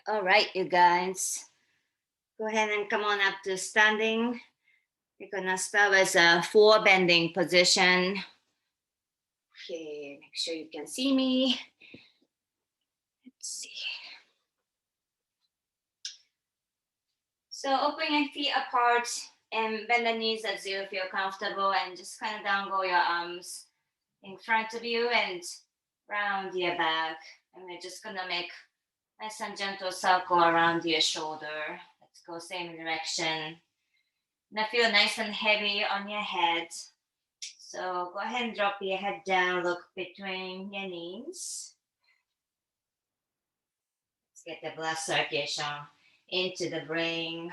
All right, you guys. Go ahead and come on up to standing. We're gonna start with a full bending position. Okay, make sure you can see me. Let's see. So open your feet apart and bend the knees as you feel comfortable, and just kind of downgo your arms in front of you and round your back. And we're just gonna make nice and gentle circle around your shoulder. Let's go same direction. Now feel nice and heavy on your head. So go ahead and drop your head down, look between your knees. Let's get the blood circulation into the brain.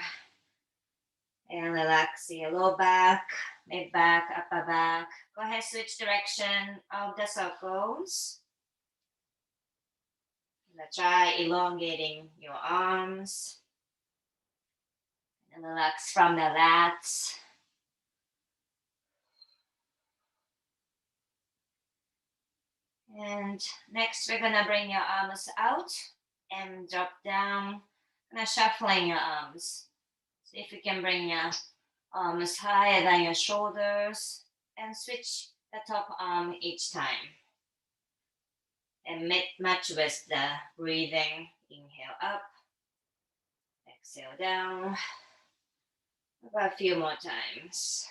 And relax your low back, mid back, upper back. Go ahead, switch direction of the circles. Try elongating your arms. And relax from the lats. And next, we're gonna bring your arms out and drop down. Gonna shuffling your arms. See if you can bring your arms higher than your shoulders and switch the top arm each time. And match with the breathing. Inhale up, exhale down. About a few more times.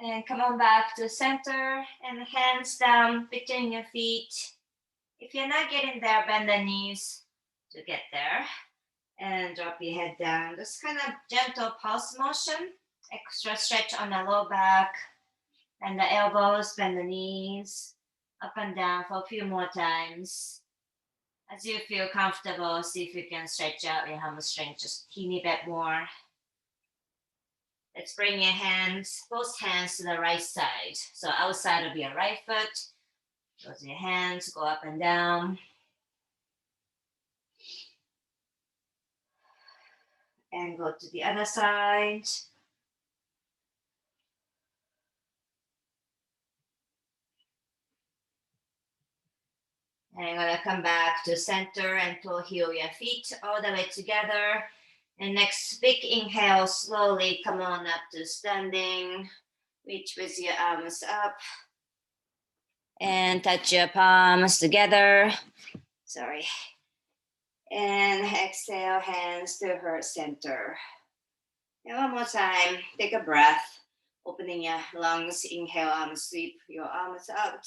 And come on back to center and hands down between your feet. If you're not getting there, bend the knees to get there. And drop your head down. Just kind of gentle pulse motion. Extra stretch on the low back. And the elbows, bend the knees. Up and down for a few more times. As you feel comfortable, see if you can stretch out your hamstring just a teeny bit more. Let's bring your hands, both hands to the right side. So outside of your right foot, close your hands, go up and down. And go to the other side. And I'm gonna come back to center and toe heel your feet all the way together. And next big inhale, slowly come on up to standing. Reach with your arms up. And touch your palms together. Sorry. And exhale, hands to heart center. And one more time, take a breath. Opening your lungs, inhale, arms sweep your arms out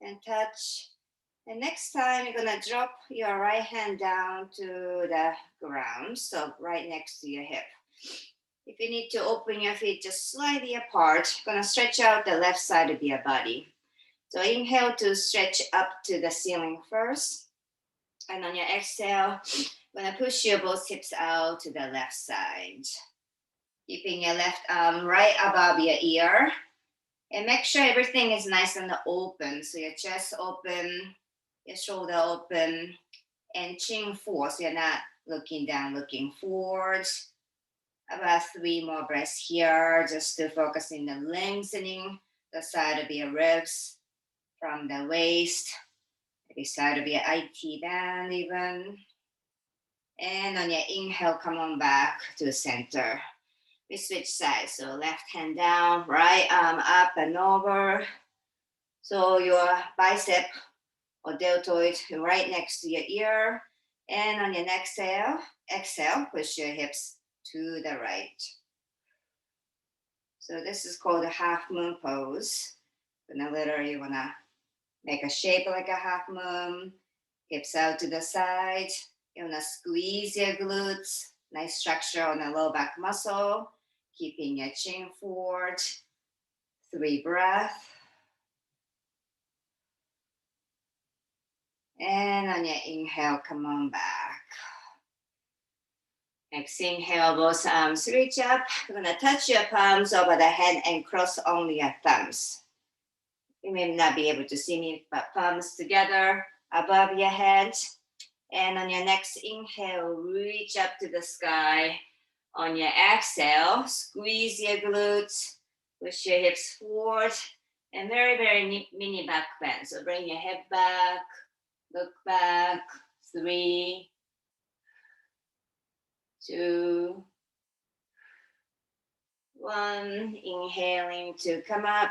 and touch. And next time, you're gonna drop your right hand down to the ground, so right next to your hip. If you need to open your feet just slightly apart, gonna stretch out the left side of your body. So inhale to stretch up to the ceiling first. And on your exhale, gonna push your both hips out to the left side. Keeping your left arm right above your ear. And make sure everything is nice and open. So your chest open, your shoulder open, and chin forward. So you're not looking down, looking forward. About 3 more breaths here, just to focus in the lengthening the side of your ribs from the waist, the side of your IT band even. And on your inhale, come on back to center. We switch sides, so left hand down, right arm up and over. So your bicep or deltoid right next to your ear. And on your next exhale, push your hips to the right. So this is called a half moon pose. Gonna literally wanna make a shape like a half moon, hips out to the side. You wanna squeeze your glutes, nice structure on the low back muscle, keeping your chin forward. 3 breaths. And on your inhale, come on back. Next inhale, both arms reach up. You're gonna touch your palms over the head and cross only your thumbs. You may not be able to see me, but palms together above your head. And on your next inhale, reach up to the sky. On your exhale, squeeze your glutes, push your hips forward, And very, very mini back bend. So bring your head back, look back. 3, 2, 1. Inhaling to come up.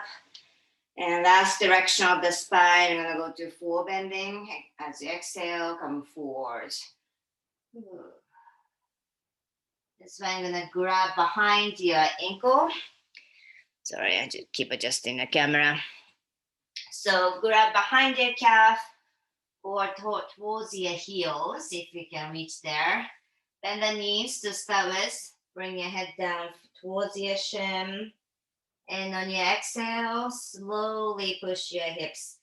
And last direction of the spine, I'm gonna go to full bending. As you exhale, come forward. This one, I'm gonna grab behind your ankle. Sorry, I just keep adjusting the camera. So grab behind your calf or towards your heels if you can reach there. Bend the knees to start with. Bring your head down towards your shin. And on your exhale, slowly push your hips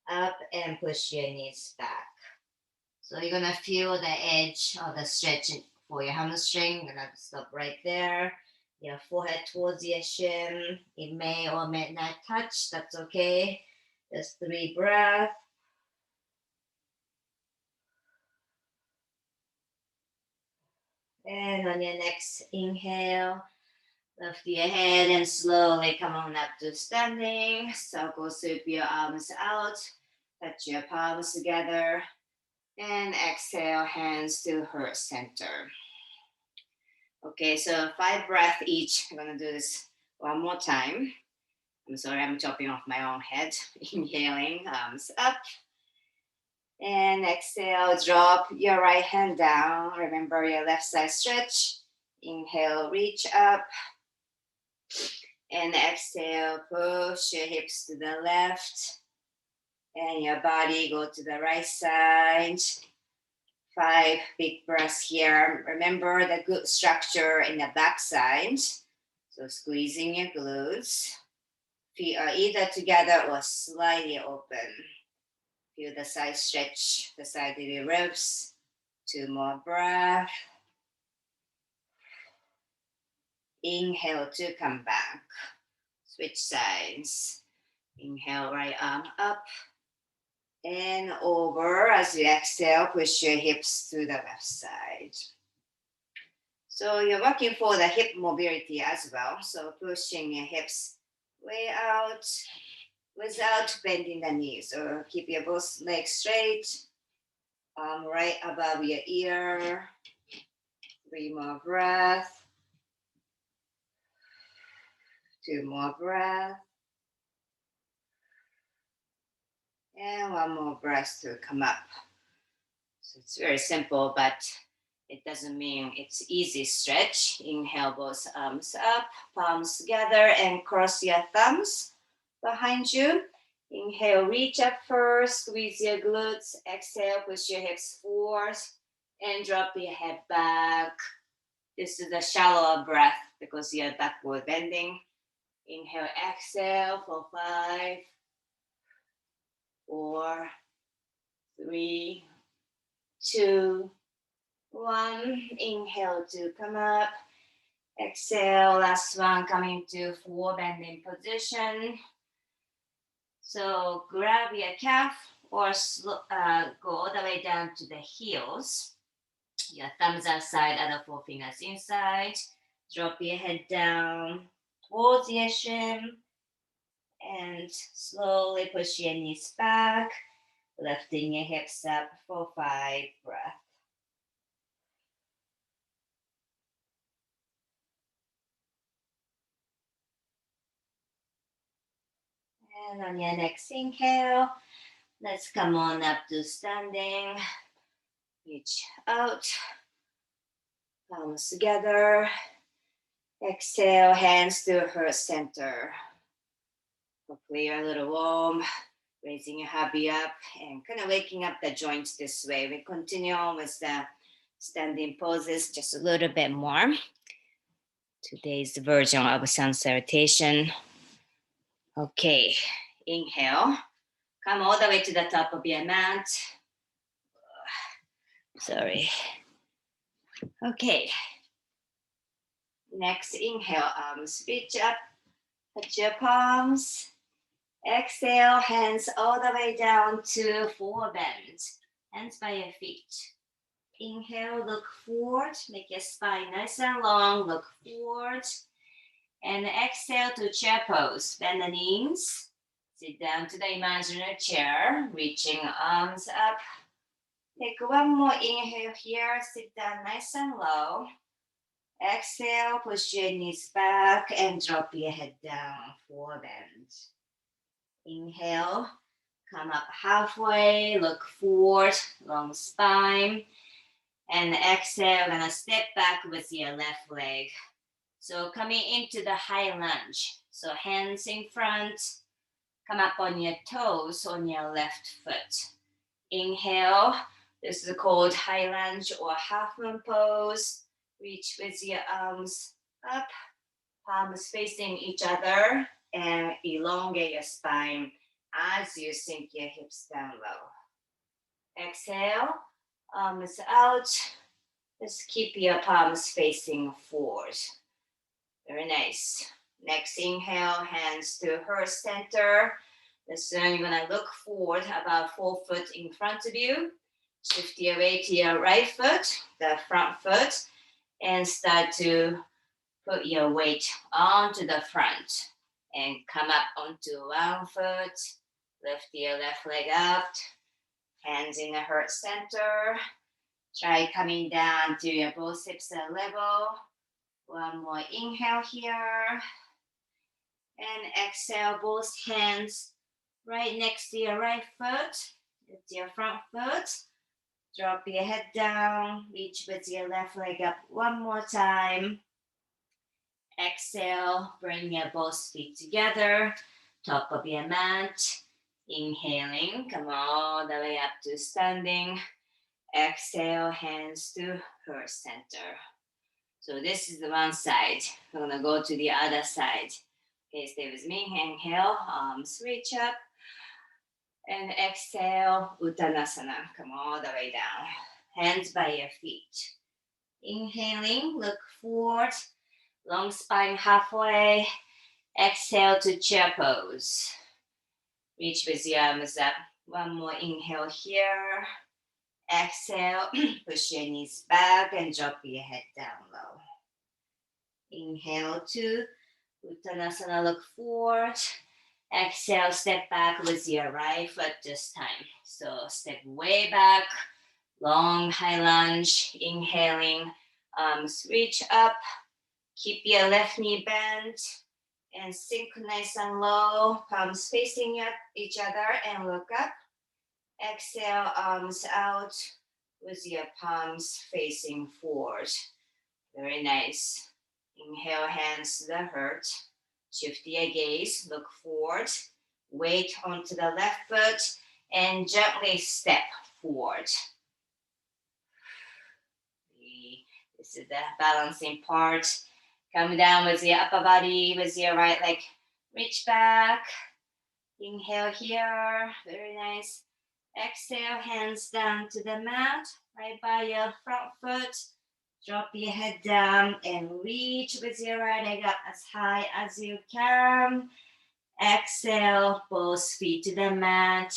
up and push your knees back. So you're gonna feel the edge of the stretch for your hamstring. You're gonna stop right there. Your forehead towards your shin. It may or may not touch, that's okay. Just 3 breaths. And on your next inhale, lift your head and slowly come on up to standing. Circle sweep your arms out. Touch your palms together. And exhale, hands to heart center. Okay, so 5 breaths each. I'm gonna do this one more time. I'm sorry, I'm chopping off my own head. Inhaling, arms up. And exhale, drop your right hand down. Remember your left side stretch. Inhale, reach up. And exhale, push your hips to the left. And your body go to the right side. 5 big breaths here. Remember the good structure in the back side. So squeezing your glutes. Feet are either together or slightly open. Feel the side stretch, the side of your ribs. 2 more breaths. Inhale to come back. Switch sides. Inhale, right arm up and over. As you exhale, push your hips to the left side. So you're working for the hip mobility as well. So pushing your hips way out without bending the knees. So keep your both legs straight. Right above your ear. 3 more breaths. 2 more breaths. And 1 more breath to come up. So it's very simple, but it doesn't mean it's easy stretch. Inhale, both arms up, palms together, and cross your thumbs behind you. Inhale, reach up first, squeeze your glutes. Exhale, push your hips forward, and drop your head back. This is a shallower breath because you're backward bending. Inhale, exhale for 5, 4, 3, 2, 1. Inhale to come up. Exhale, last one, coming to full bending position. So grab your calf or go all the way down to the heels. Your thumbs outside, other 4 fingers inside. Drop your head down towards your shin. And slowly push your knees back, lifting your hips up for 5 breaths. And on your next inhale, let's come on up to standing. Reach out, palms together. Exhale, hands to heart center. Hopefully you're a little warm. Raising your hubby up and kind of waking up the joints this way. We continue on with the standing poses just a little bit more. Today's version of sun salutation. Okay, inhale. Come all the way to the top of your mat. Sorry. Okay. Next, inhale, arms reach up. Touch your palms. Exhale, hands all the way down to forward bend. Hands by your feet. Inhale, look forward. Make your spine nice and long. Look forward. And exhale to chair pose. Bend the knees. Sit down to the imaginary chair, reaching arms up. Take one more inhale here. Sit down nice and low. Exhale, push your knees back and drop your head down, forward bend. Inhale, come up halfway, look forward, long spine. And exhale, gonna step back with your left leg. So coming into the high lunge. So hands in front, come up on your toes on your left foot. Inhale, this is called high lunge or half moon pose. Reach with your arms up, palms facing each other, and elongate your spine as you sink your hips down low. Exhale, arms out. Just keep your palms facing forward. Very nice. Next inhale, hands to heart center. So you're gonna look forward about 4 foot in front of you. Shift your weight to your right foot, the front foot, and start to put your weight onto the front and come up onto one foot. Lift your left leg up, hands in the heart center. Try coming down to your both hips at level. One more inhale here. And exhale, both hands right next to your right foot. Lift your front foot. Drop your head down. Reach with your left leg up one more time. Exhale, bring your both feet together. Top of your mat. Inhaling, come all the way up to standing. Exhale, hands to heart center. So this is the one side. We're gonna go to the other side. Okay, stay with me. Inhale, arms reach up. And exhale, Uttanasana. Come all the way down. Hands by your feet. Inhaling, look forward. Long spine halfway. Exhale to chair pose. Reach with your arms up. One more inhale here. Exhale, push your knees back and drop your head down low. Inhale to Uttanasana, look forward. Exhale, step back with your right foot this time. So step way back, long high lunge. Inhaling, arms reach up. Keep your left knee bent and sink nice and low. Palms facing each other and look up. Exhale, arms out with your palms facing forward. Very nice. Inhale, hands to the heart. Shift your gaze, look forward. Weight onto the left foot and gently step forward. This is the balancing part. Come down with your upper body, with your right leg. Reach back. Inhale here. Very nice. Exhale, hands down to the mat, right by your front foot. Drop your head down and reach with your right leg up as high as you can. Exhale, both feet to the mat.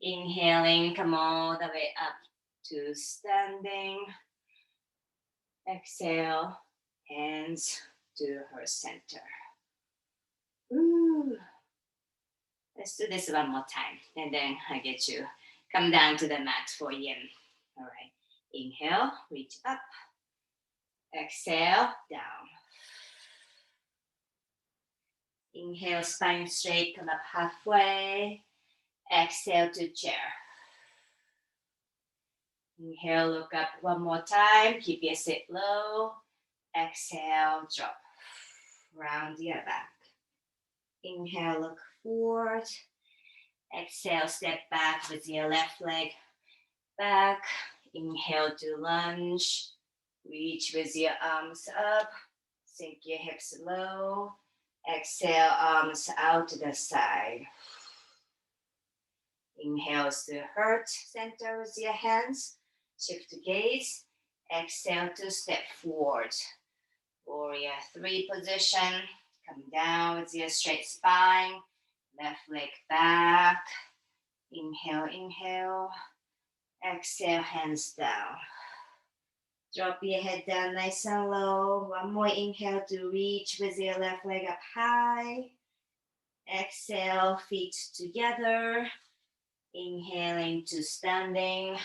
Inhaling, come all the way up to standing. Exhale, hands to heart center. Ooh. Let's do this one more time, and then I get you come down to the mat for yin. All right. Inhale, reach up. Exhale, down. Inhale, spine straight, come up halfway. Exhale to chair. Inhale, look up one more time. Keep your sit low. Exhale, drop. Round your back. Inhale, look forward. Exhale, step back with your left leg back. Inhale to lunge. Reach with your arms up. Sink your hips low. Exhale, arms out to the side. Inhale to heart center with your hands. Shift the gaze. Exhale to step forward. Warrior 3 position. Come down with your straight spine. Left leg back. Inhale, inhale. Exhale, hands down. Drop your head down nice and low. One more inhale to reach with your left leg up high. Exhale, feet together. Inhaling to standing.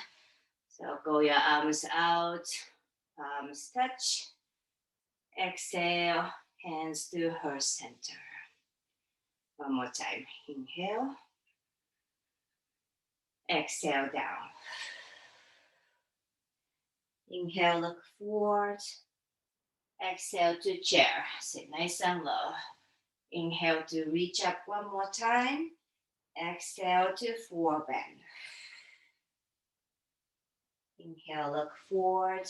So go your arms out, palms touch. Exhale, hands to heart center. One more time. Inhale. Exhale down. Inhale, look forward. Exhale to chair. Sit nice and low. Inhale to reach up one more time. Exhale to forward bend. Inhale, look forward.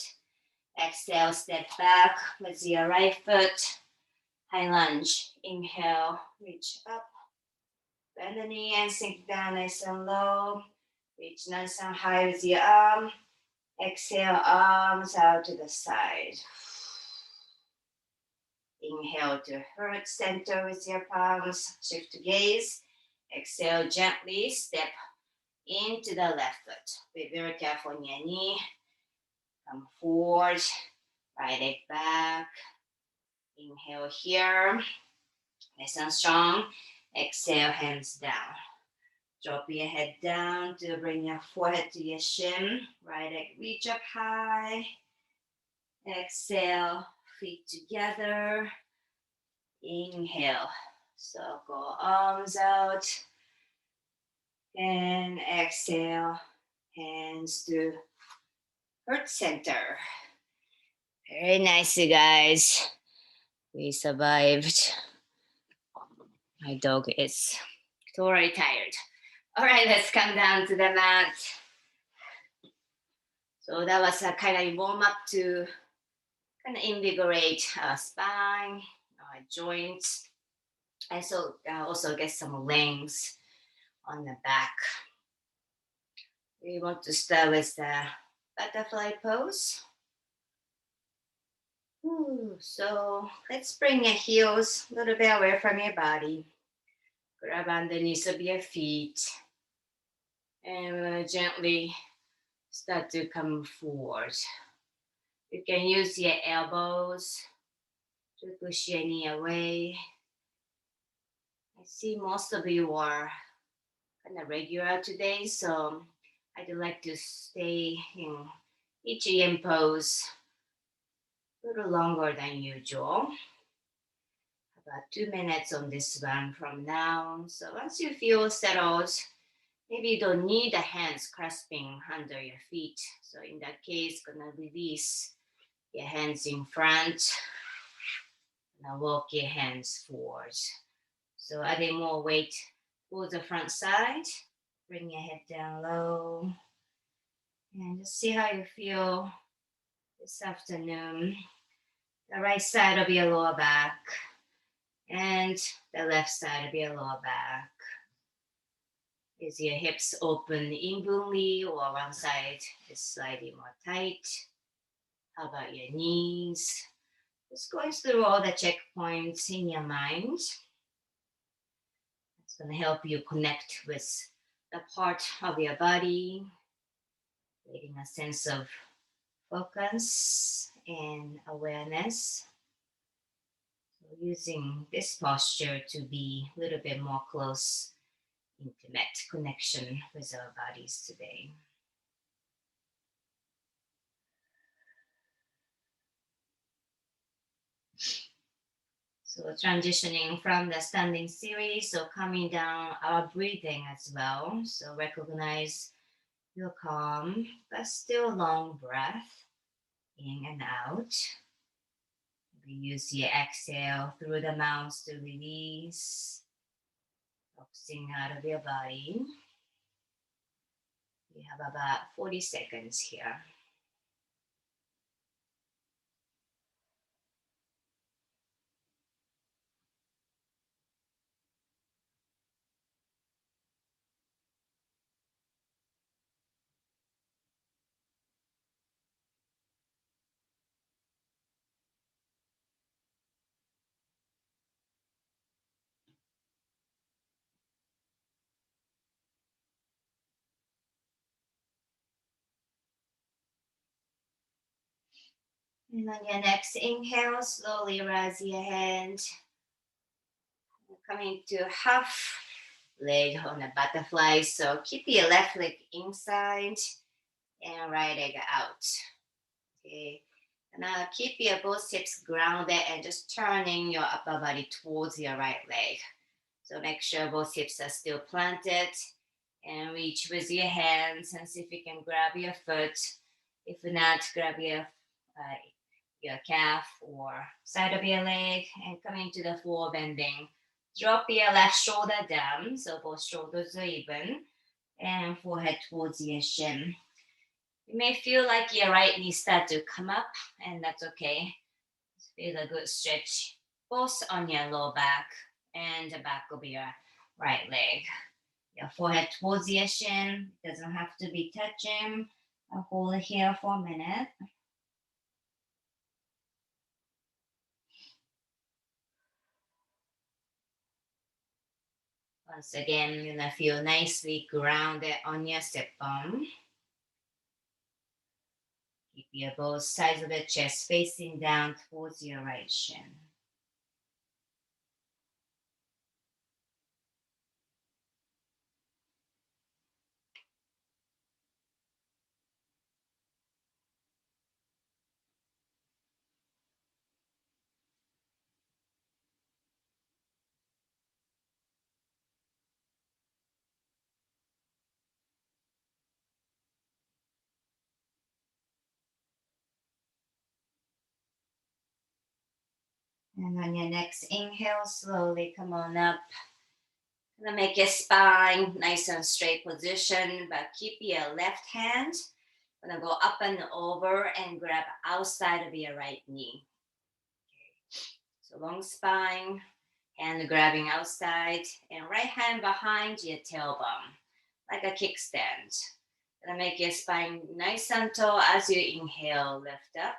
Exhale, step back with your right foot. High lunge. Inhale, reach up. Bend the knee and sink down nice and low. Reach nice and high with your arm. Exhale, arms out to the side. Inhale to heart center with your palms. Shift to gaze. Exhale, gently step into the left foot. Be very careful on your knee. Come forward. Right leg back. Inhale here. Nice and strong. Exhale, hands down. Drop your head down to bring your forehead to your shin. Right leg reach up high. Exhale, feet together. Inhale. So go arms out. And exhale, hands to heart center. Very nice, you guys. We survived. My dog is totally tired. All right, let's come down to the mat. So that was a kind of warm up to kind of invigorate our spine, our joints, and so also get some length on the back. We want to start with the butterfly pose. So let's bring your heels a little bit away from your body. Grab underneath of your feet and gently start to come forward. You can use your elbows to push your knee away. I see most of you are kind of regular today, so I'd like to stay in Ichiyen pose a little longer than usual. About 2 minutes on this one from now. So once you feel settled, maybe you don't need the hands clasping under your feet. So in that case, gonna release your hands in front. Now walk your hands forward. So adding more weight for the front side. Bring your head down low. And just see how you feel this afternoon. The right side of your lower back. And the left side of your lower back. Is your hips open evenly or one side is slightly more tight? How about your knees? Just going through all the checkpoints in your mind. It's going to help you connect with the part of your body, creating a sense of focus and awareness. So using this posture to be a little bit more close, intimate connection with our bodies today. So transitioning from the standing series, so coming down our breathing as well. So recognize your calm, but still long breath in and out. We use your exhale through the mouth to release, toxin out of your body. We have about 40 seconds here. And on your next inhale, slowly raise your hand. coming to half leg on a butterfly. So keep your left leg inside and right leg out. Okay. Now keep your both hips grounded and just turning your upper body towards your right leg. So make sure both hips are still planted and reach with your hands and see if you can grab your foot. If not, grab your calf or side of your leg and come into the forward bending. Drop your left shoulder down, so both shoulders are even, and forehead towards your shin. You may feel like your right knee start to come up, and that's okay. Feel a good stretch both on your lower back and the back of your right leg. Your forehead towards your shin. It doesn't have to be touching. I'll hold it here for a minute. Once again, you're gonna feel nicely grounded on your sit bone. Keep your both sides of the chest facing down towards your right shin. And on your next inhale, slowly come on up. Gonna make your spine nice and straight position, but keep your left hand. Gonna go up and over and grab outside of your right knee. Okay. So long spine, hand grabbing outside, and right hand behind your tailbone, like a kickstand. Gonna make your spine nice and tall as you inhale, lift up.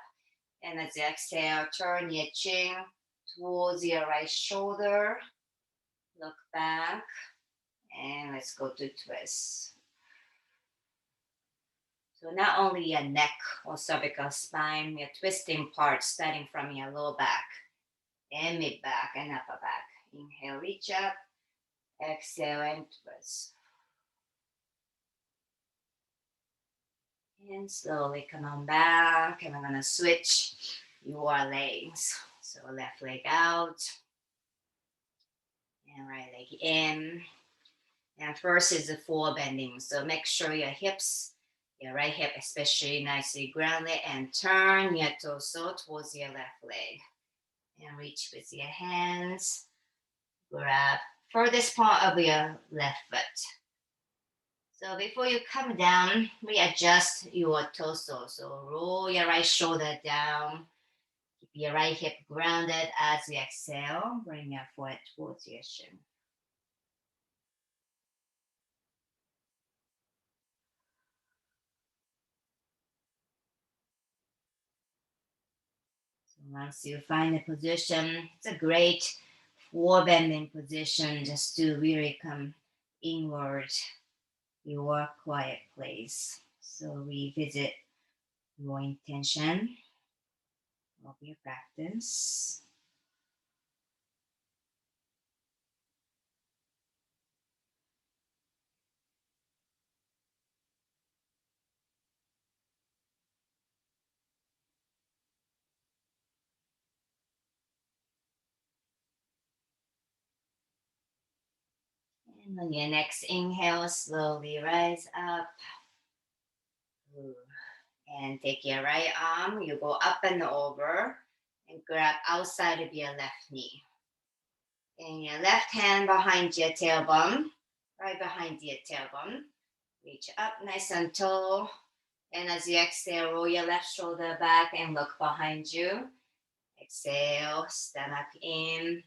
And as you exhale, turn your chin towards your right shoulder. Look back. And let's go to twist. So not only your neck or cervical spine, your twisting part starting from your lower back and mid back and upper back. Inhale, reach up. Exhale and twist. And slowly come on back. And I'm gonna switch your legs. So left leg out. And right leg in. And first is the forward bending. So make sure your hips, your right hip especially, nicely grounded, and turn your torso towards your left leg. And reach with your hands. Grab furthest part of your left foot. So before you come down, readjust your torso. So roll your right shoulder down. Keep your right hip grounded as you exhale. Bring your foot towards your shin. Once you find a position, it's a great forward bending position just to really come inward, your quiet place. So revisit your intention of your practice. And on your next inhale, slowly rise up. And take your right arm, you go up and over and grab outside of your left knee. And your left hand behind your tailbone, right behind your tailbone. Reach up nice and tall. And as you exhale, roll your left shoulder back and look behind you. Exhale, stomach in,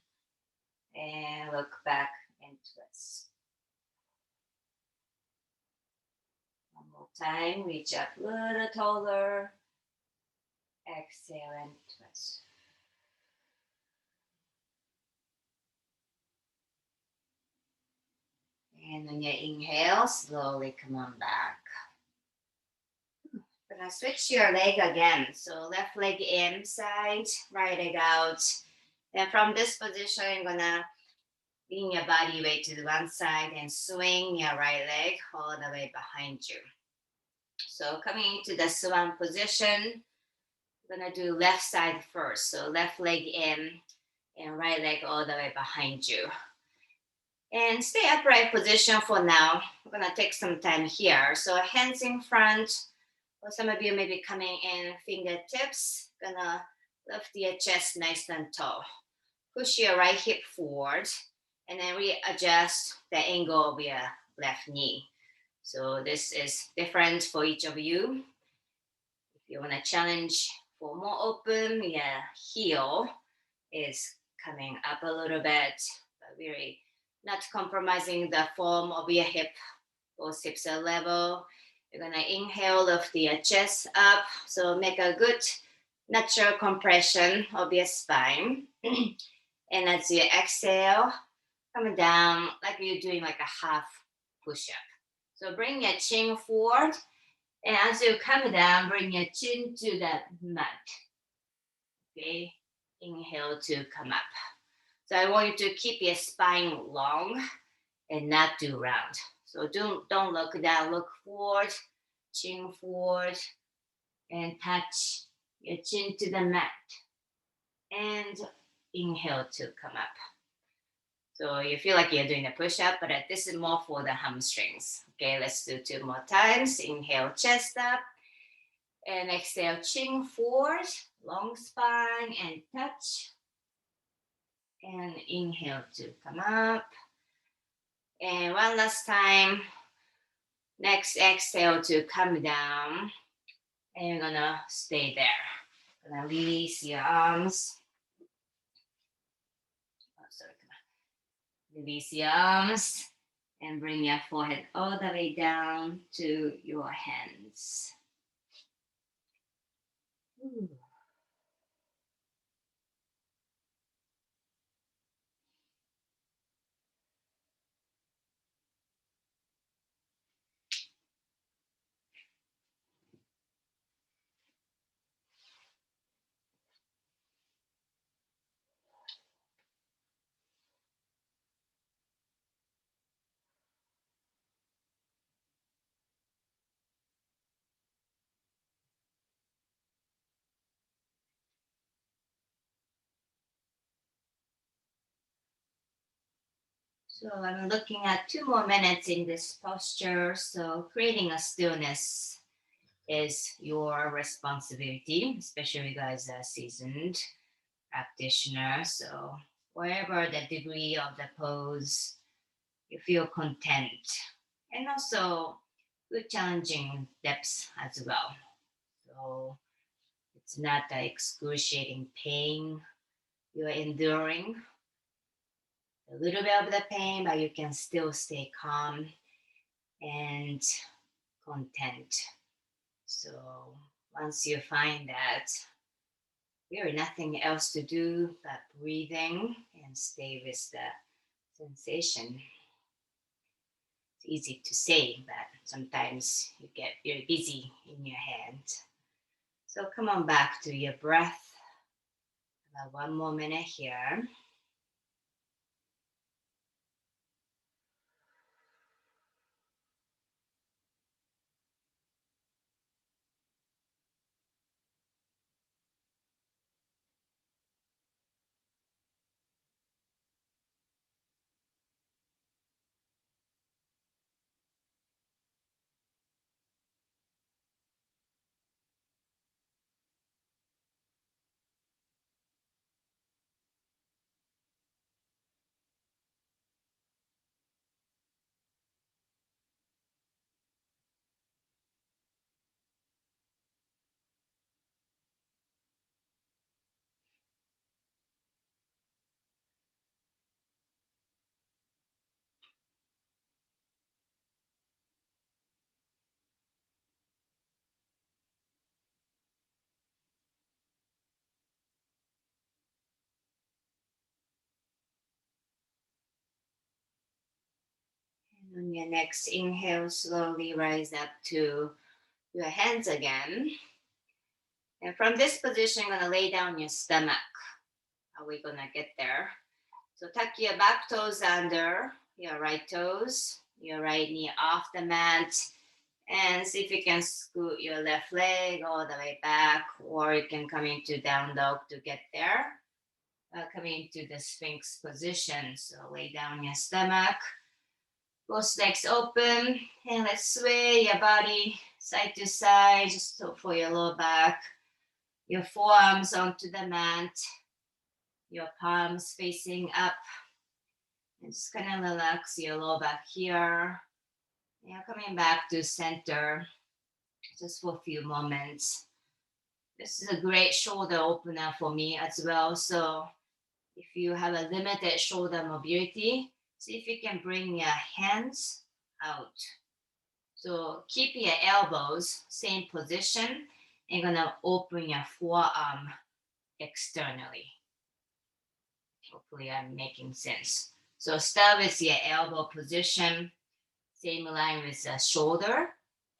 and look back and twist. One more time, reach up a little taller. Exhale and twist. And on your inhale, slowly come on back. We're gonna switch your leg again. So left leg inside, right leg out. And from this position, I'm gonna Bring your body weight to the one side and swing your right leg all the way behind you. So coming into the swan position, we're gonna do left side first. So left leg in and right leg all the way behind you. And stay upright position for now. We're gonna take some time here. So hands in front, or some of you may be coming in fingertips. Gonna lift your chest nice and tall. Push your right hip forward and then readjust the angle of your left knee. So this is different for each of you. If you wanna challenge for more open, your heel is coming up a little bit, but really not compromising the form of your hip. Both hips are level. You're gonna inhale, lift your chest up. So make a good natural compression of your spine. And as you exhale, come down like you're doing like a half push-up. So bring your chin forward. And as you come down, bring your chin to the mat. Okay, inhale to come up. So I want you to keep your spine long and not do round. So don't look down, look forward, chin forward, and touch your chin to the mat. And inhale to come up. So you feel like you're doing a push-up, but this is more for the hamstrings. Okay, let's do 2 more times. Inhale, chest up. And exhale, chin forward, long spine, and touch. And inhale to come up. And one last time. Next exhale to come down. And you're gonna stay there. Gonna release your arms. Oh, sorry, come on. Release your arms and bring your forehead all the way down to your hands. Ooh. So I'm looking at 2 more minutes in this posture. So creating a stillness is your responsibility, especially you guys are seasoned practitioner. So wherever the degree of the pose, you feel content. And also good challenging depths as well. So it's not the excruciating pain you're enduring. A little bit of the pain, but you can still stay calm and content. So once you find that, really nothing else to do but breathing and stay with the sensation. It's easy to say, but sometimes you get very busy in your head. So come on back to your breath. About 1 more minute here. And on your next inhale, slowly rise up to your hands again. And from this position, I'm gonna lay down your stomach. How are we gonna get there? So tuck your back toes under your right toes, your right knee off the mat, and see if you can scoot your left leg all the way back, or you can come into down dog to get there. Coming into the Sphinx position. So lay down your stomach, both legs open, and let's sway your body side to side, just for your lower back. Your forearms onto the mat, your palms facing up, and just kind of relax your lower back here. And coming back to center, just for a few moments. This is a great shoulder opener for me as well. So if you have a limited shoulder mobility, see if you can bring your hands out. So keep your elbows same position and gonna open your forearm externally. Hopefully I'm making sense. So start with your elbow position, same line with the shoulder,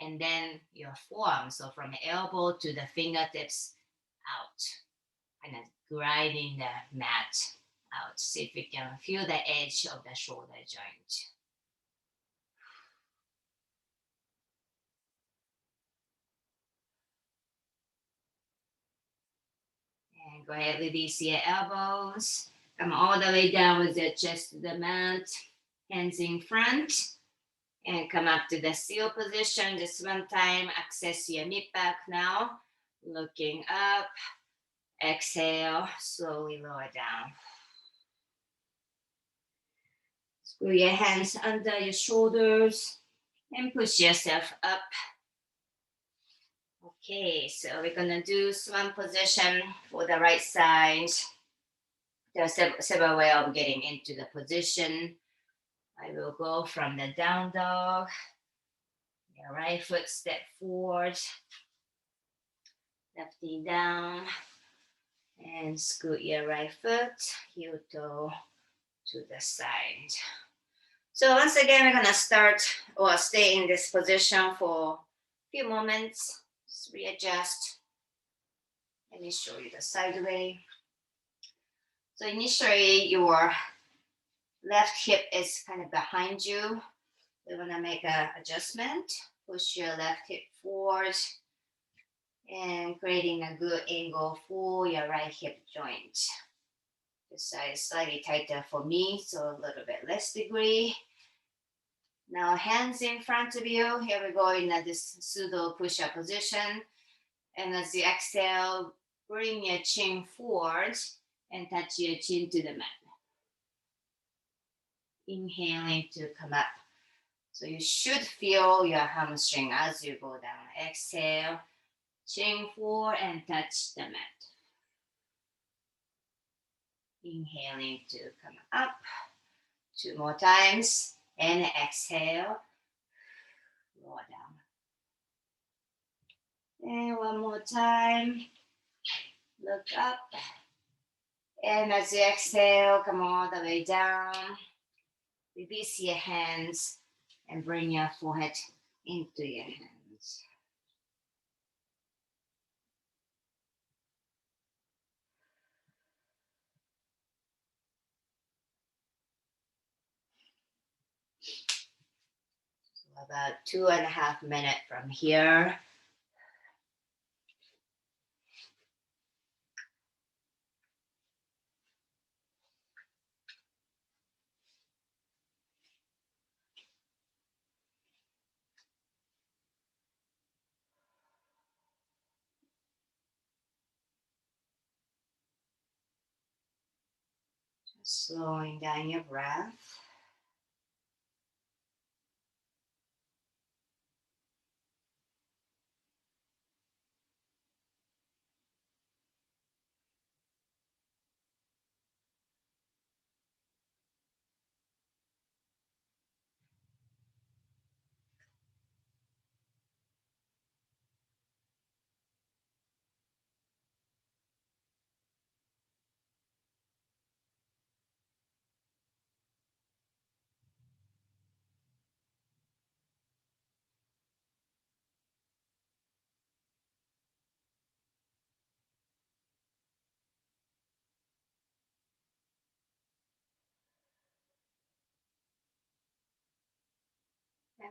and then your forearm. So from the elbow to the fingertips out, kind of grinding the mat out. See if you can feel the edge of the shoulder joint. And go ahead, release your elbows. Come all the way down with your chest to the mat, hands in front, and come up to the seal position. Just one time, access your mid back now. Looking up, exhale, slowly lower down. Screw your hands under your shoulders and push yourself up. Okay, so we're gonna do swan position for the right side. There are several ways of getting into the position. I will go from the down dog. Your right foot step forward, left knee down, and scoot your right foot, heel toe to the side. So once again, we're gonna start or stay in this position for a few moments. Just readjust. Let me show you the side way. So initially, your left hip is kind of behind you. We're gonna make an adjustment. Push your left hip forward and creating a good angle for your right hip joint. This side is slightly tighter for me, so a little bit less degree. Now hands in front of you. Here we go in this pseudo push-up position. And as you exhale, bring your chin forward and touch your chin to the mat. Inhaling to come up. So you should feel your hamstring as you go down. Exhale, chin forward and touch the mat. Inhaling to come up. 2 more times. And exhale, lower down. And one more time. Look up. And as you exhale, come all the way down. Release your hands and bring your forehead into your hands. So about 2.5 minutes from here. Just slowing down your breath.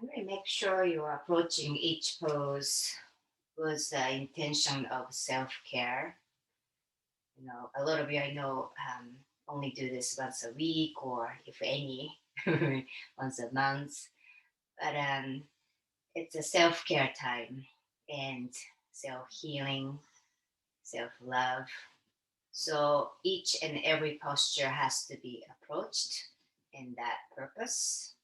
And really make sure you are approaching each pose with the intention of self-care. You know, a lot of you I know only do this once a week or if any, once a month. But it's a self-care time and self-healing, self-love. So each and every posture has to be approached in that purpose.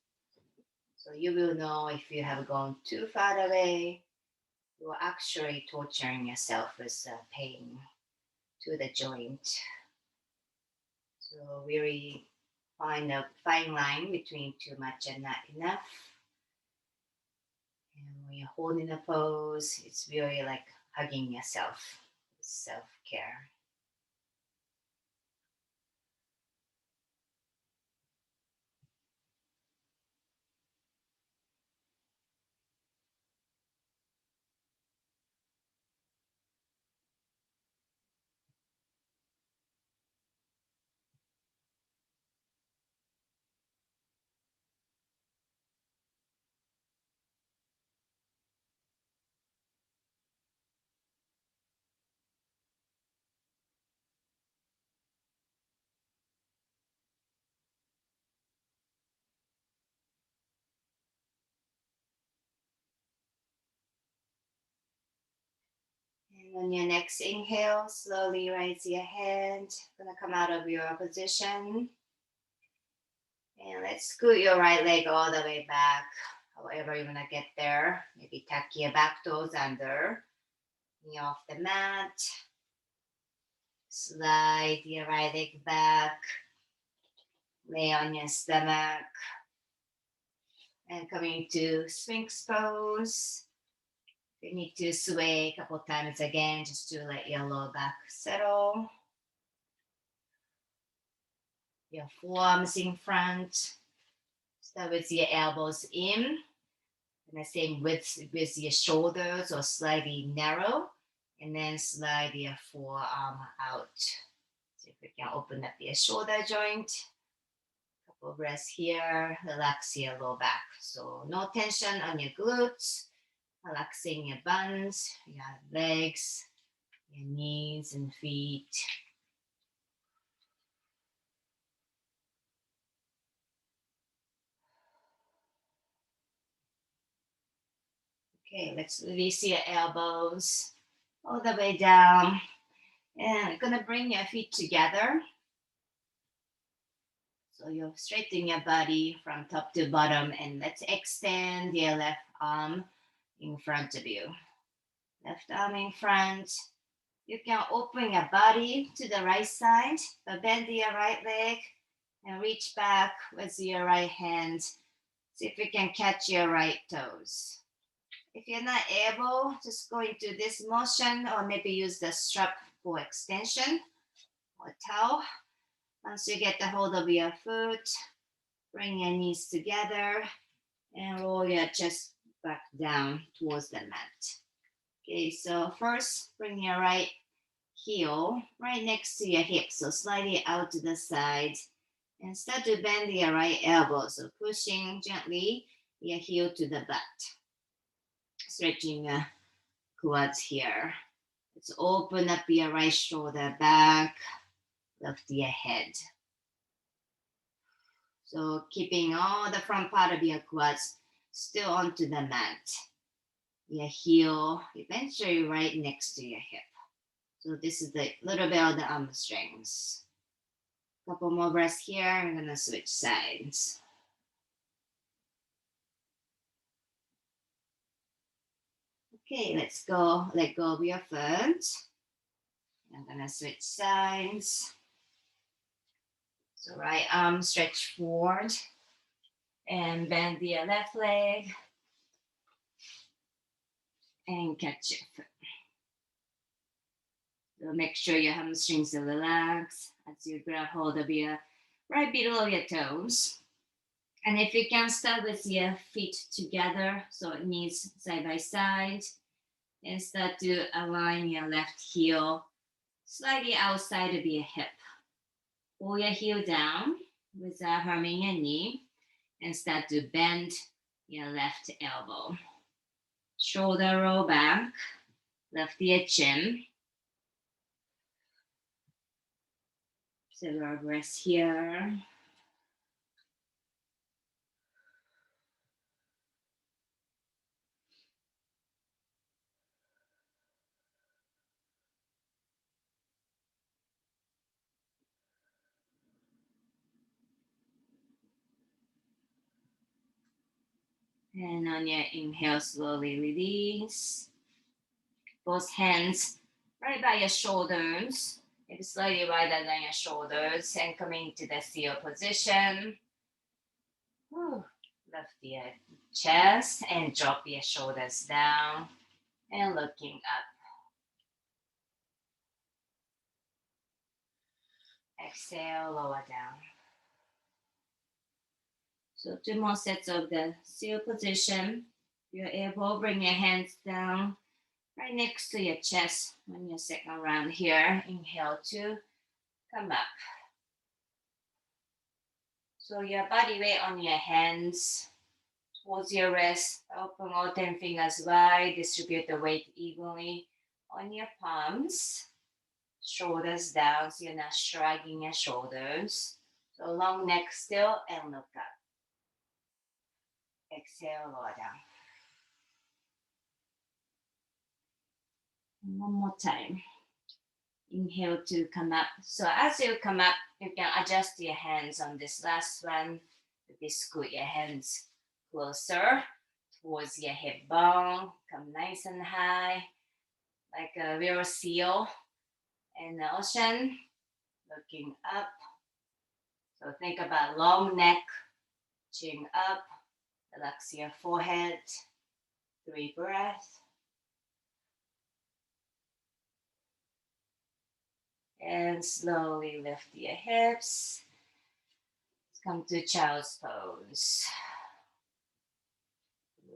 So you will know if you have gone too far away, you are actually torturing yourself with pain to the joint. So really find a fine line between too much and not enough. And when you're holding a pose, it's really like hugging yourself, self-care. And on your next inhale, slowly raise your hand. Gonna come out of your position. And let's scoot your right leg all the way back. However you wanna get there. Maybe tuck your back toes under. Knee off the mat. Slide your right leg back. Lay on your stomach. And coming to Sphinx pose. You need to sway a couple times again just to let your lower back settle. Your forearms in front. Start with your elbows in. And the same width with your shoulders or slightly narrow. And then slide your forearm out. So if we can open up your shoulder joint. Couple breaths here. Relax your lower back. So no tension on your glutes. Relaxing your buns, your legs, your knees and feet. Okay, let's release your elbows all the way down. And you're gonna bring your feet together. So you're straightening your body from top to bottom, and let's extend your left arm in front of you. Left arm in front. You can open your body to the right side, but bend your right leg and reach back with your right hand. See if you can catch your right toes. If you're not able, just go into this motion or maybe use the strap for extension or towel. Once you get the hold of your foot, bring your knees together and roll your chest back down towards the mat. Okay, so first bring your right heel right next to your hip, so slightly out to the side, and start to bend your right elbow, so pushing gently your heel to the butt, stretching quads here. Let's open up your right shoulder back, lift your head. So keeping all the front part of your quads still onto the mat. Your heel eventually right next to your hip. So this is the little bit of the arm strength. Couple more breaths here. I'm gonna switch sides. Okay, let's go. Let go of your foot. I'm gonna switch sides. So right arm stretch forward and bend the left leg and catch your foot. So make sure your hamstrings are relaxed as you grab hold of your right below your toes. And if you can start with your feet together, so knees side by side, and start to align your left heel slightly outside of your hip. Pull your heel down without harming your knee and start to bend your left elbow. Shoulder roll back, lift your chin. Observe breath here. And on your inhale, slowly release. Both hands right by your shoulders. Maybe slightly wider than your shoulders. And coming to the seal position. Lift your chest and drop your shoulders down. And looking up. Exhale, lower down. So 2 more sets of the seal position. If you're able, bring your hands down right next to your chest on your second round here. Inhale to come up. So your body weight on your hands towards your wrist. Open all 10 fingers wide. Distribute the weight evenly on your palms. Shoulders down so you're not shrugging your shoulders. So long neck still and look up. Exhale, lower down. And one more time. Inhale to come up. So as you come up, you can adjust your hands on this last one. Maybe scoot your hands closer towards your hip bone. Come nice and high, like a real seal in the ocean, looking up. So think about long neck, chin up, relax your forehead. 3 breaths. And slowly lift your hips. Come to child's pose.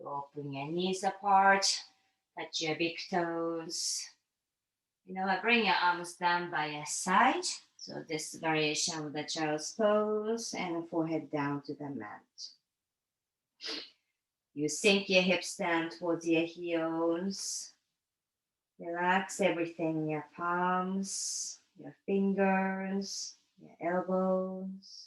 Open your knees apart. Touch your big toes. You know what? Bring your arms down by your side. So this variation of the child's pose and the forehead down to the mat. You sink your hips down towards your heels. Relax everything in your palms, your fingers, your elbows.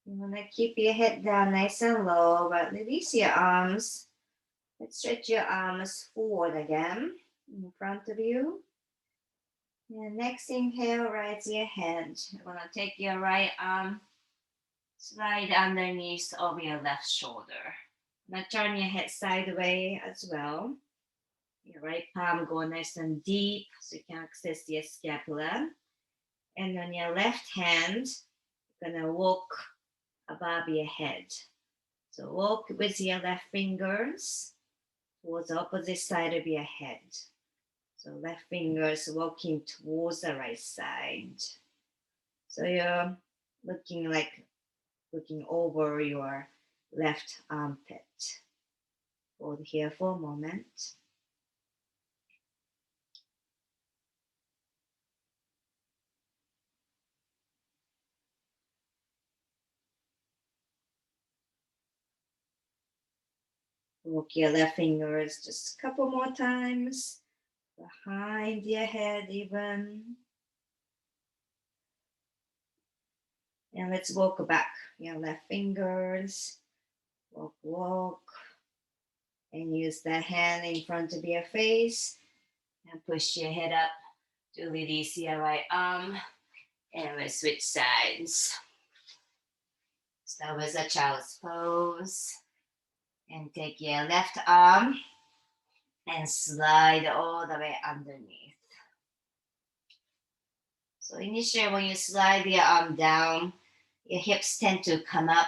You want to keep your head down nice and low, but release your arms. Let's stretch your arms forward again in front of you. And next inhale, raise your head. You're going to take your right arm, slide underneath over your left shoulder. Now turn your head sideways as well. Your right palm go nice and deep so you can access your scapula. And on your left hand, you're going to walk above your head. So walk with your left fingers towards the opposite side of your head. So left fingers walking towards the right side. So you're looking over your left armpit. Hold here for a moment. Walk your left fingers just a couple more times. Behind your head even. And let's walk back. Your left fingers. Walk. And use the hand in front of your face. And push your head up to release your right arm. And we'll switch sides. Start with a child's pose. And take your left arm and slide all the way underneath. So initially when you slide your arm down, your hips tend to come up.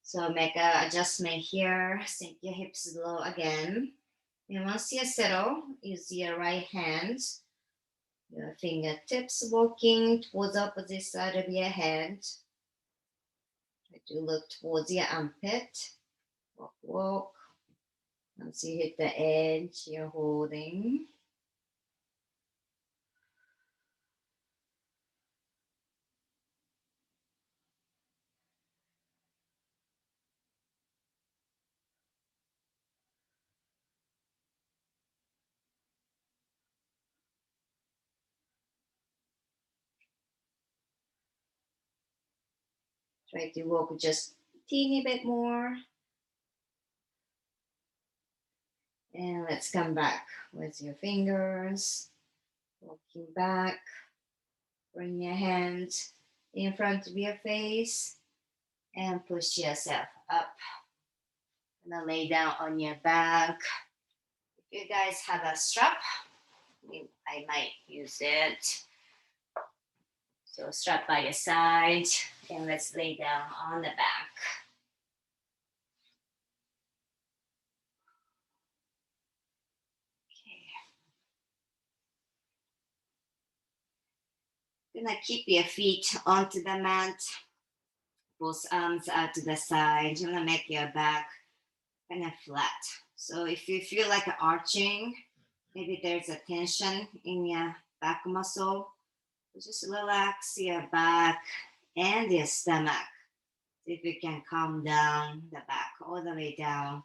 So make an adjustment here. Sink your hips low again. And once you settle, use your right hand. Your fingertips walking towards the opposite side of your head. Try to look towards your armpit. Walk, walk. Once you hit the edge, you're holding. Try to walk just a teeny bit more. And let's come back with your fingers. Walking back. Bring your hands in front of your face and push yourself up. Gonna lay down on your back. If you guys have a strap, I might use it. So strap by your side and let's lay down on the back. Okay. Gonna keep your feet onto the mat. Both arms out to the side. You're gonna make your back kind of flat. So if you feel like arching, maybe there's a tension in your back muscle, just relax your back and your stomach. See if you can calm down the back all the way down,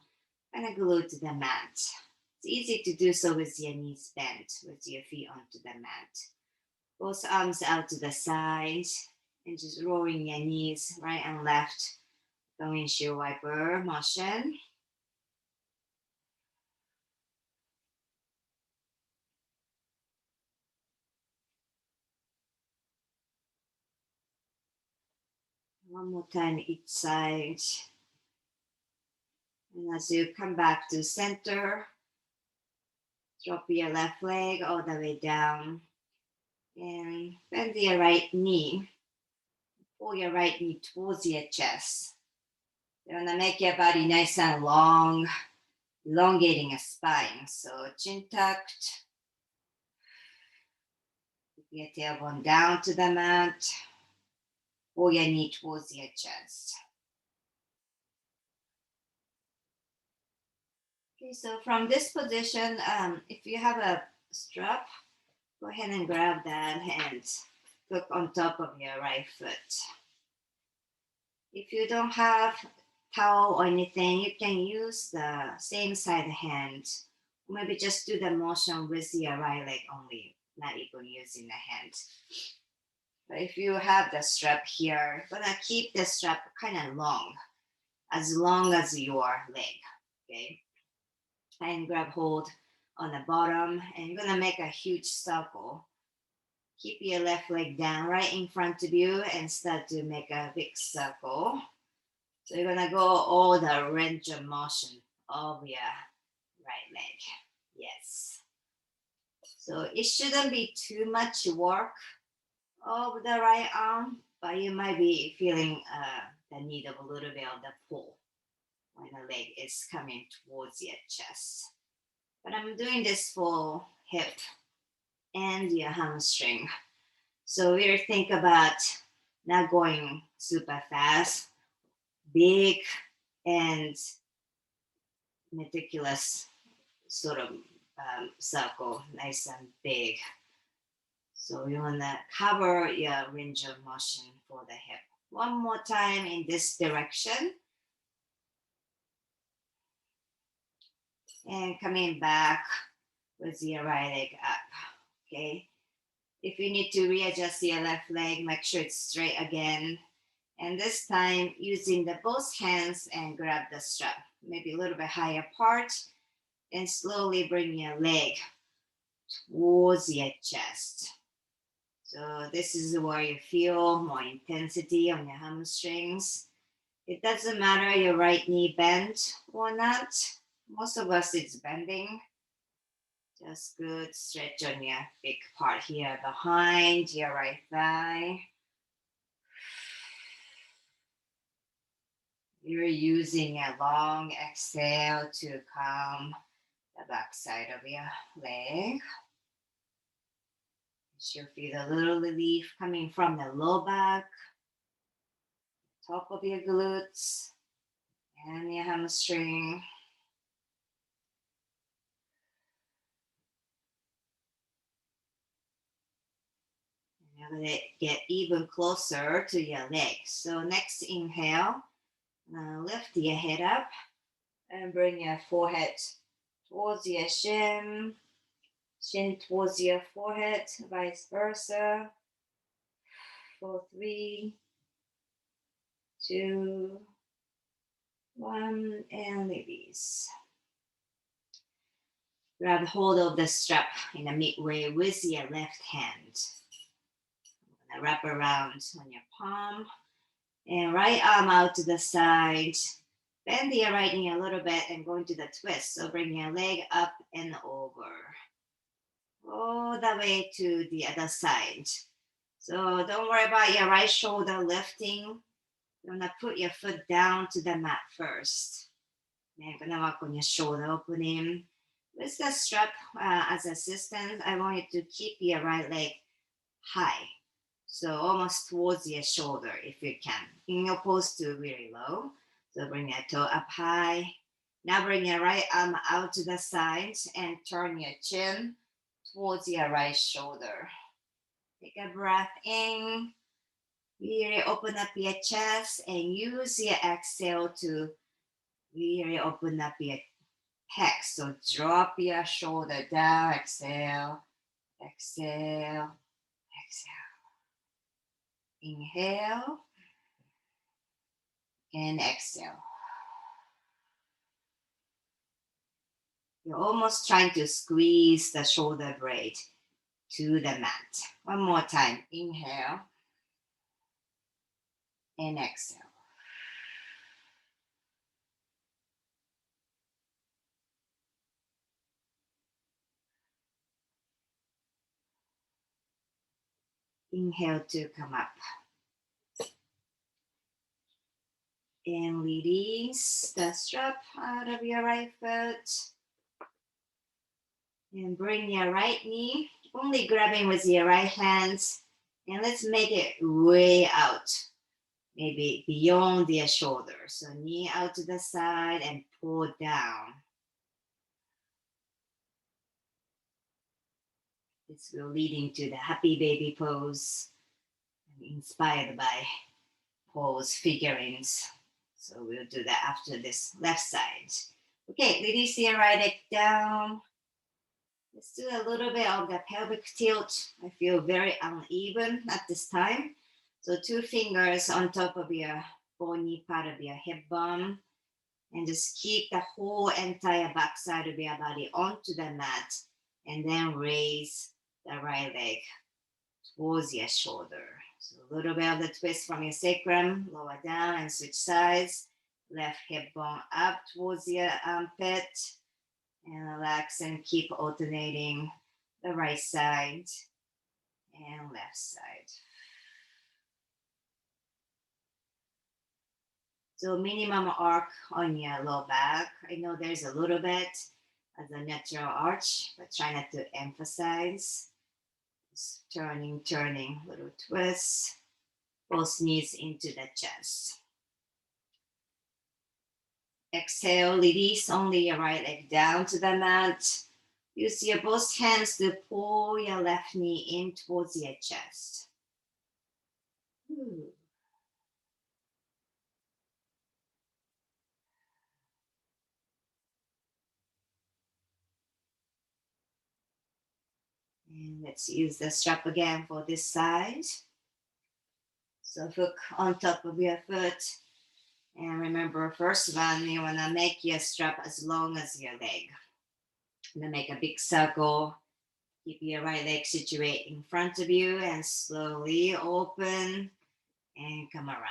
kind of glued to the mat. It's easy to do so with your knees bent, with your feet onto the mat. Both arms out to the side and just rolling your knees right and left, windshield wiper motion. One more time each side. And as you come back to center, drop your left leg all the way down and bend your right knee. Pull your right knee towards your chest. You want to make your body nice and long, elongating a spine. So chin tucked. Keep your tailbone down to the mat. Pull your knee towards your chest. Okay, so from this position, if you have a strap, go ahead and grab that and hook on top of your right foot. If you don't have towel or anything, you can use the same side hand. Maybe just do the motion with your right leg only, not even using the hand. But if you have the strap here, you're gonna keep the strap kind of long as your leg, okay? And grab hold on the bottom, and you're gonna make a huge circle. Keep your left leg down right in front of you and start to make a big circle. So you're gonna go all the range of motion of your right leg. Yes. So it shouldn't be too much work of the right arm, but you might be feeling the need of a little bit of the pull when the leg is coming towards your chest. But I'm doing this for hip and your hamstring. So we're think about not going super fast, big and meticulous sort of circle, nice and big. So you want to cover your range of motion for the hip. One more time in this direction. And coming back with your right leg up, okay? If you need to readjust your left leg, make sure it's straight again. And this time, using the both hands and grab the strap, maybe a little bit higher apart, and slowly bring your leg towards your chest. So this is where you feel more intensity on your hamstrings. It doesn't matter your right knee bent or not. Most of us, it's bending. Just good stretch on your big part here behind your right thigh. You're using a long exhale to calm the back side of your leg. You should feel a little relief coming from the low back, top of your glutes, and your hamstring. You're going to get even closer to your legs. So next inhale, lift your head up and bring your forehead towards your shin, chin towards your forehead, vice versa. For 3, 2, 1, and release. Grab hold of the strap in a midway with your left hand. I'm gonna wrap around on your palm and right arm out to the side. Bend your right knee a little bit and go into the twist. So bring your leg up and over. All the way to the other side. So don't worry about your right shoulder lifting. You're gonna put your foot down to the mat first. Then gonna work on your shoulder opening. With the strap as assistance, I want you to keep your right leg high. So almost towards your shoulder if you can. In opposed to really low. So bring your toe up high. Now bring your right arm out to the side and turn your chin towards your right shoulder. Take a breath in. Really open up your chest and use your exhale to really open up your pecs. So drop your shoulder down. Exhale, exhale, exhale. Inhale and exhale. You're almost trying to squeeze the shoulder blade to the mat. One more time. Inhale and exhale. Inhale to come up. And release the strap out of your right foot. And bring your right knee, only grabbing with your right hand. And let's make it way out, maybe beyond your shoulder. So knee out to the side and pull down. This will lead into the happy baby pose. I'm inspired by pose figurines. So we'll do that after this left side. Okay, release your right leg down. Let's do a little bit of the pelvic tilt. I feel very uneven at this time. So 2 fingers on top of your bony part of your hip bone. And just keep the whole entire backside of your body onto the mat. And then raise the right leg towards your shoulder. So a little bit of the twist from your sacrum, lower down and switch sides. Left hip bone up towards your armpit. And relax and keep alternating the right side and left side. So minimum arc on your low back. I know there's a little bit as a natural arch, but try not to emphasize. Just turning, little twist. Both knees into the chest. Exhale, release only your right leg down to the mat. Use your both hands to pull your left knee in towards your chest. And let's use the strap again for this side. So hook on top of your foot. And remember, first one, you want to make your strap as long as your leg. And then make a big circle. Keep your right leg situated in front of you and slowly open and come around.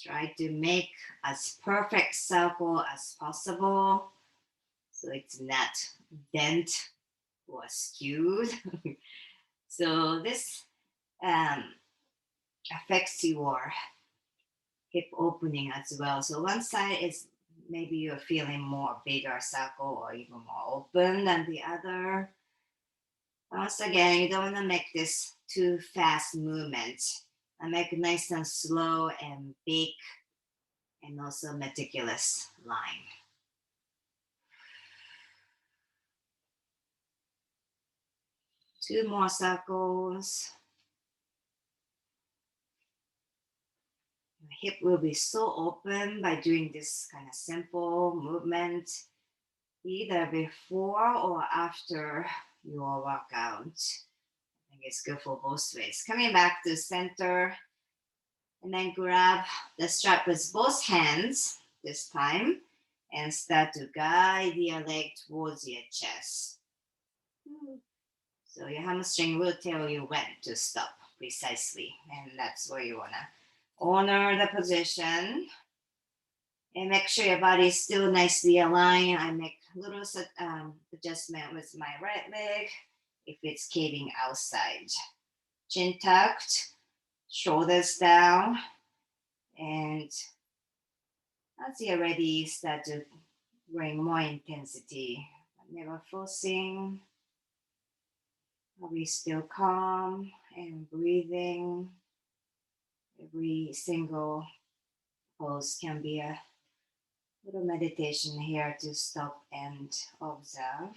Try to make as perfect circle as possible so it's not dent or skewed. So this affects your hip opening as well. So one side is maybe you're feeling more bigger circle or even more open than the other. Once again, you don't want to make this too fast movement. And make it nice and slow and big and also meticulous line. Two more circles. Your hip will be so open by doing this kind of simple movement, either before or after your workout. I think it's good for both ways. Coming back to center, and then grab the strap with both hands this time and start to guide your leg towards your chest. So your hamstring will tell you when to stop precisely, and that's where you want to honor the position and make sure your body is still nicely aligned. I make a little adjustment with my right leg if it's caving outside. Chin tucked, shoulders down, and as you're ready, start to bring more intensity, but never forcing. Are we still calm and breathing? Every single pose can be a little meditation here to stop and observe.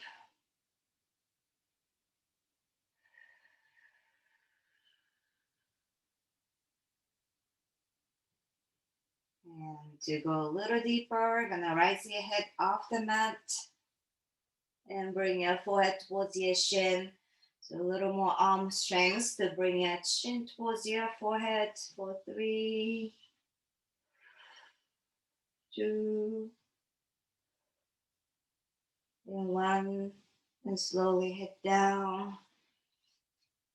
And to go a little deeper, gonna rise your head off the mat and bring your forehead towards your shin. So a little more arm strength to bring your chin towards your forehead for 3, 2, and 1. And slowly head down.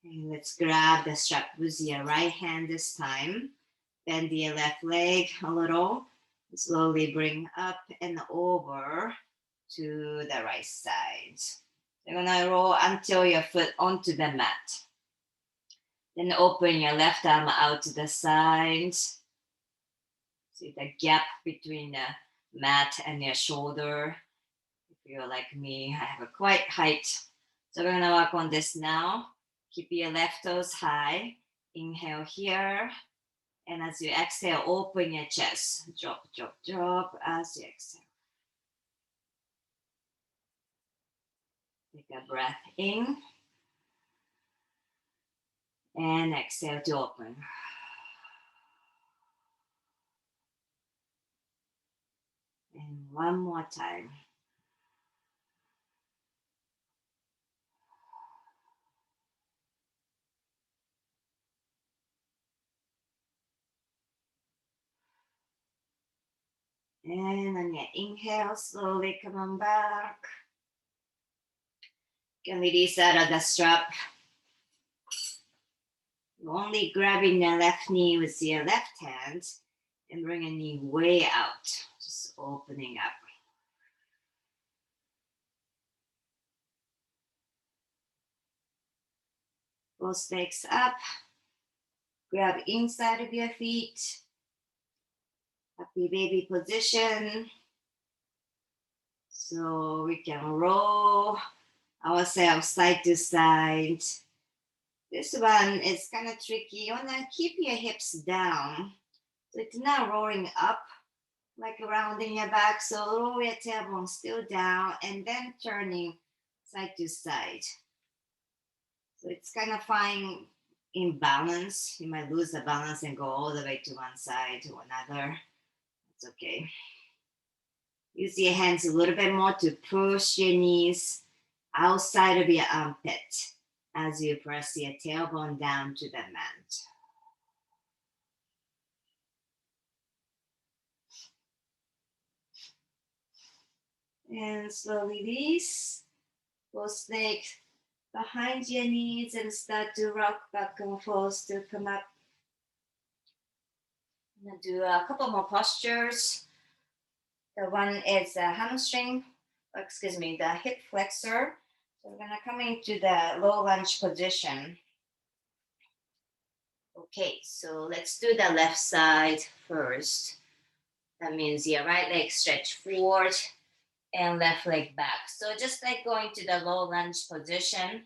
And let's grab the strap with your right hand this time. Bend your left leg a little. Slowly bring up and over to the right side. You're gonna roll until your foot onto the mat. Then open your left arm out to the side. See the gap between the mat and your shoulder. If you're like me, I have a quite height. So we're gonna work on this now. Keep your left toes high. Inhale here. And as you exhale, open your chest. Drop, drop, drop as you exhale. Take a breath in. And exhale to open. And one more time. And on your inhale, slowly come on back. You can release out of the strap. You're only grabbing the left knee with your left hand and bring a knee way out, just opening up. Both legs up. Grab inside of your feet. Happy baby position. So we can roll ourselves side to side. This one is kind of tricky. You want to keep your hips down. So it's not rolling up, like around in your back. So roll your tailbone still down and then turning side to side. So it's kind of fine in balance. You might lose the balance and go all the way to one side to another. It's okay. Use your hands a little bit more to push your knees outside of your armpit as you press your tailbone down to the mat. And slowly release both legs behind your knees and start to rock back and forth to come up. I'm gonna do a couple more postures. The one is the hamstring, the hip flexor. So we're gonna come into the low lunge position. Okay, so let's do the left side first. That means your right leg stretch forward and left leg back. So just like going to the low lunge position,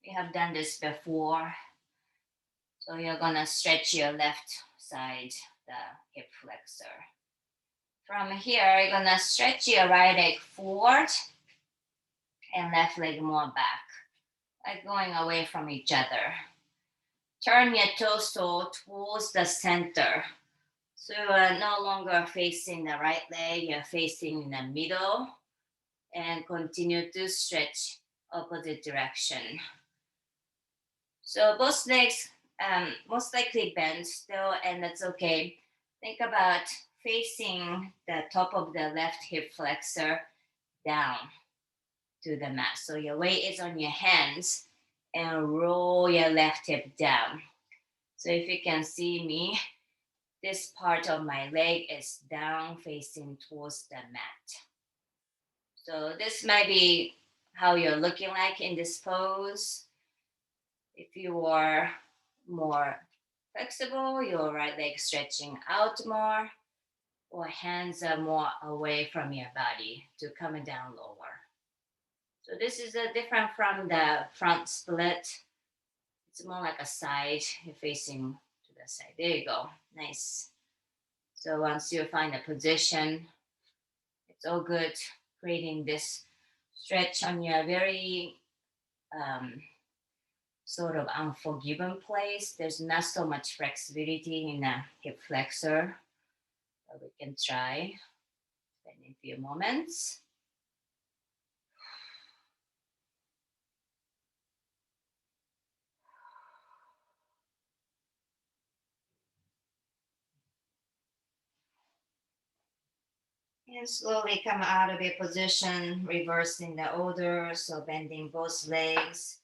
we have done this before. So you're gonna stretch your left side, the hip flexor. From here, you're gonna stretch your right leg forward and left leg more back, like going away from each other. Turn your torso towards the center. So you are no longer facing the right leg, you're facing in the middle, and continue to stretch opposite direction. So both legs most likely bend still, and that's okay. Think about facing the top of the left hip flexor down to the mat. So your weight is on your hands and roll your left hip down. So if you can see me, this part of my leg is down facing towards the mat. So this might be how you're looking like in this pose. If you are more flexible, your right leg stretching out more, or hands are more away from your body to come down lower. So this is different from the front split. It's more like a side, you're facing to the side. There you go, nice. So once you find a position, it's all good creating this stretch on your very sort of unforgiven place. There's not so much flexibility in the hip flexor, but we can try in a few moments. And slowly come out of your position, reversing the order, so bending both legs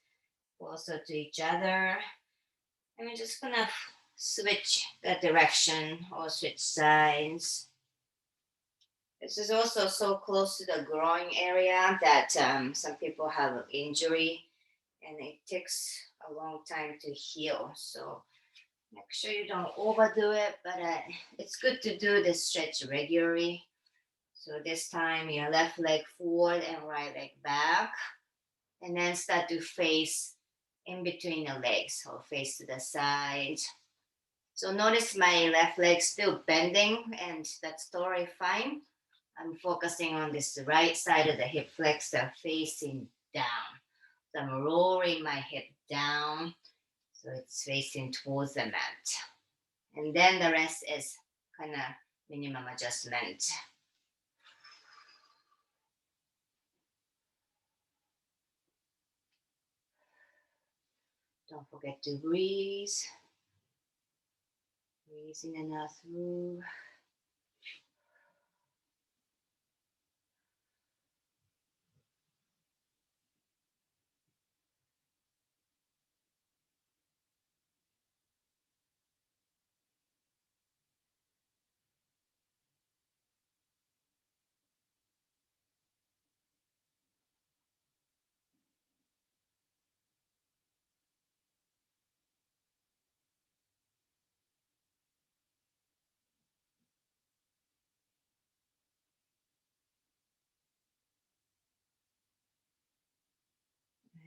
closer to each other. And we're just gonna switch the direction or switch sides. This is also so close to the groin area that some people have an injury and it takes a long time to heal. So make sure you don't overdo it, but it's good to do this stretch regularly. So this time your left leg forward and right leg back, and then start to face in between the legs or face to the side. So notice my left leg still bending, and that's totally fine. I'm focusing on this right side of the hip flexor facing down. So I'm rolling my hip down so it's facing towards the mat. And then the rest is kind of minimum adjustment. Don't forget to breathe. Breathe in and out through.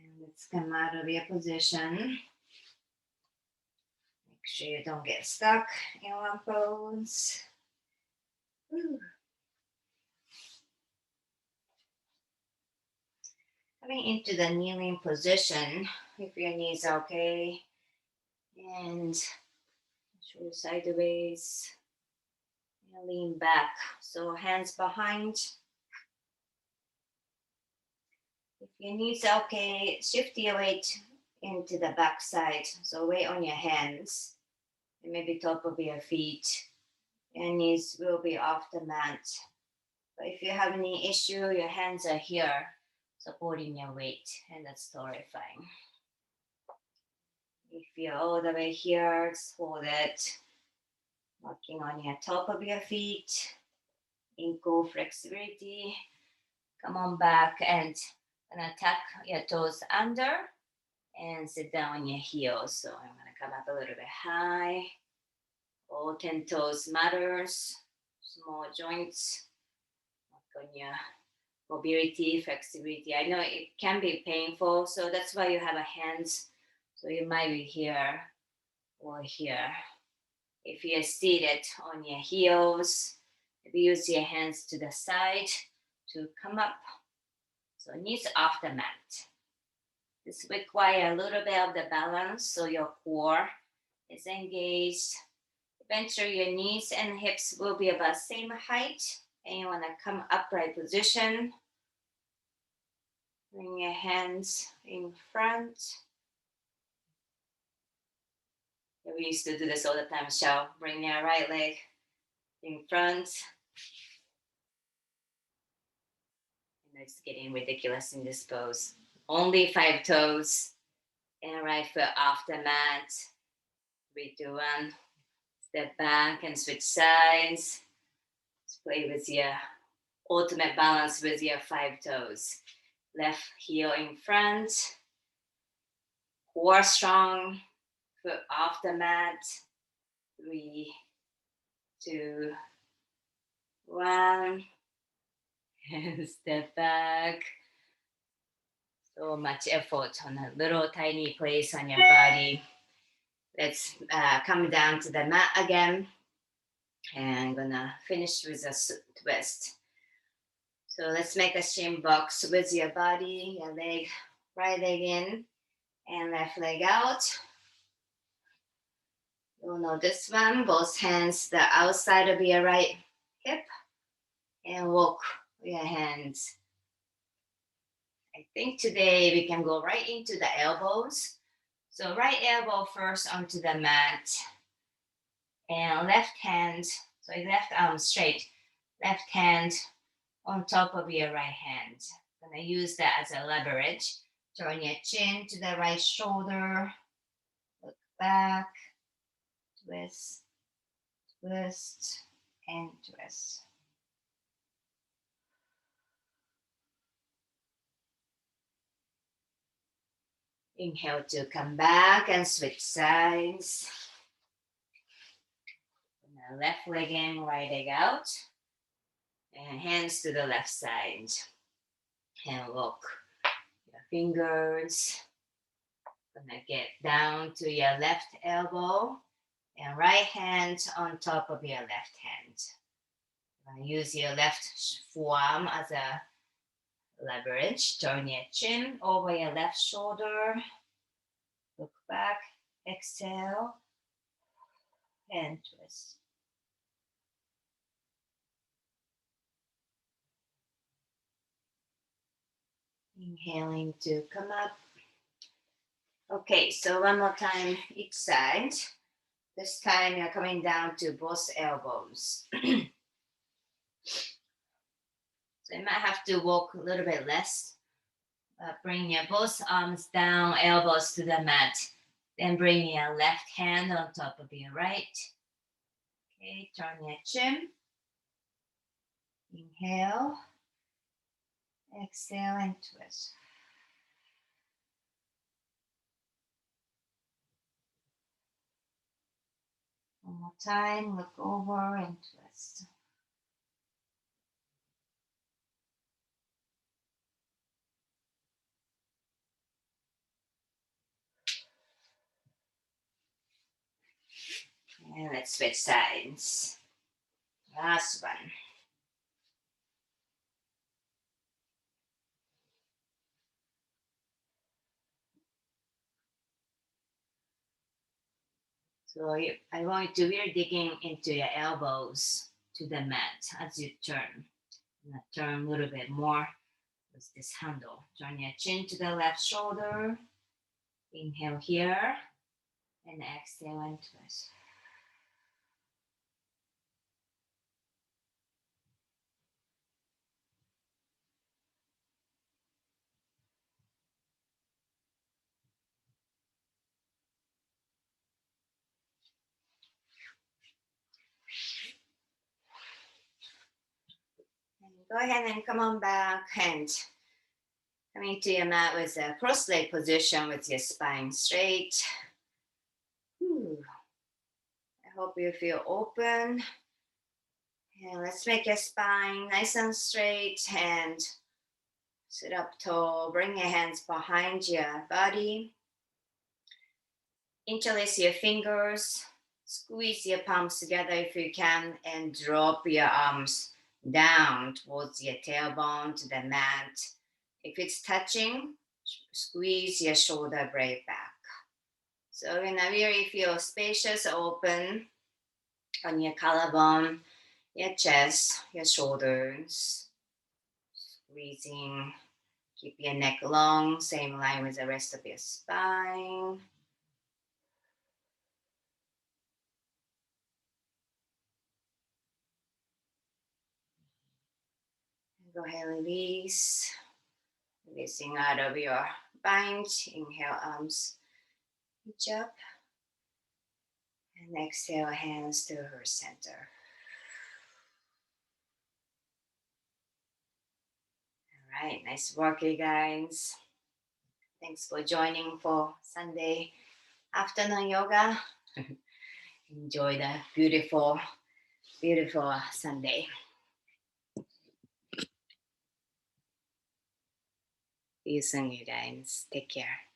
And let's come out of your position. Make sure you don't get stuck in one pose. Whew. Coming into the kneeling position, if your knees are okay, and shoulder sideways, and lean back. So hands behind. If your knees are okay, shift your weight into the back side. So weight on your hands and maybe top of your feet. Your knees will be off the mat. But if you have any issue, your hands are here supporting your weight, and that's totally fine. If you're all the way here, just hold it. Working on your top of your feet, ankle flexibility. Come on back and tuck your toes under and sit down on your heels. So I'm gonna come up a little bit high. All 10 toes matters. Small joints. Work on your mobility, flexibility. I know it can be painful, so that's why you have a hands. So you might be here or here. If you're seated on your heels, maybe use your hands to the side to come up. So knees off the mat. This requires a little bit of the balance so your core is engaged. Eventually your knees and hips will be about the same height, and you want to come upright position. Bring your hands in front. We used to do this all the time, Michelle. Bring your right leg in front. And it's getting ridiculous in this pose. Only 5 toes and right foot off the mat. 3, 2, 1. Step back and switch sides. Just play with your ultimate balance with your 5 toes. Left heel in front. Core strong. Foot off the mat. 3, 2, 1. And step back. So much effort on a little tiny place on your body. Let's come down to the mat again. And I'm gonna finish with a twist. So let's make a shin box with your body, your leg, right leg in, and left leg out. You'll know this one, both hands the outside of your right hip, and walk your hands. I think today we can go right into the elbows. So right elbow first onto the mat, and left hand, so left arm straight, left hand on top of your right hand. I'm gonna use that as a leverage. Turn your chin to the right shoulder, look back, twist, twist, and twist. Inhale to come back and switch sides. Left leg in, right leg out. And hands to the left side. And walk your fingers. Gonna get down to your left elbow. And right hand on top of your left hand. Gonna use your left forearm as a leverage. Turn your chin over your left shoulder. Look back, exhale, and twist. Inhaling to come up. Okay, so one more time each side. This time you're coming down to both elbows. So you might have to walk a little bit less. Bring your both arms down, elbows to the mat. Then bring your left hand on top of your right. Okay, turn your chin. Inhale. Exhale and twist. One more time, look over and twist. And let's switch sides. Last one. So I want you to really digging into your elbows to the mat as you turn. Turn a little bit more with this handle. Turn your chin to the left shoulder. Inhale here. And exhale and twist. Go ahead and come on back and coming to your mat with a cross-leg position with your spine straight. Whew. I hope you feel open. And let's make your spine nice and straight and sit up tall. Bring your hands behind your body. Interlace your fingers. Squeeze your palms together if you can and drop your arms down towards your tailbone to the mat. If it's touching, squeeze your shoulder blade back. So you're gonna really feel spacious, open on your collarbone, your chest, your shoulders. Squeezing, keep your neck long, same line with the rest of your spine. Go ahead and release. Releasing out of your bind. Inhale, arms reach up. And exhale, hands to her center. All right, nice work, you guys. Thanks for joining for Sunday afternoon yoga. Enjoy the beautiful, beautiful Sunday. See you soon, you guys. Take care.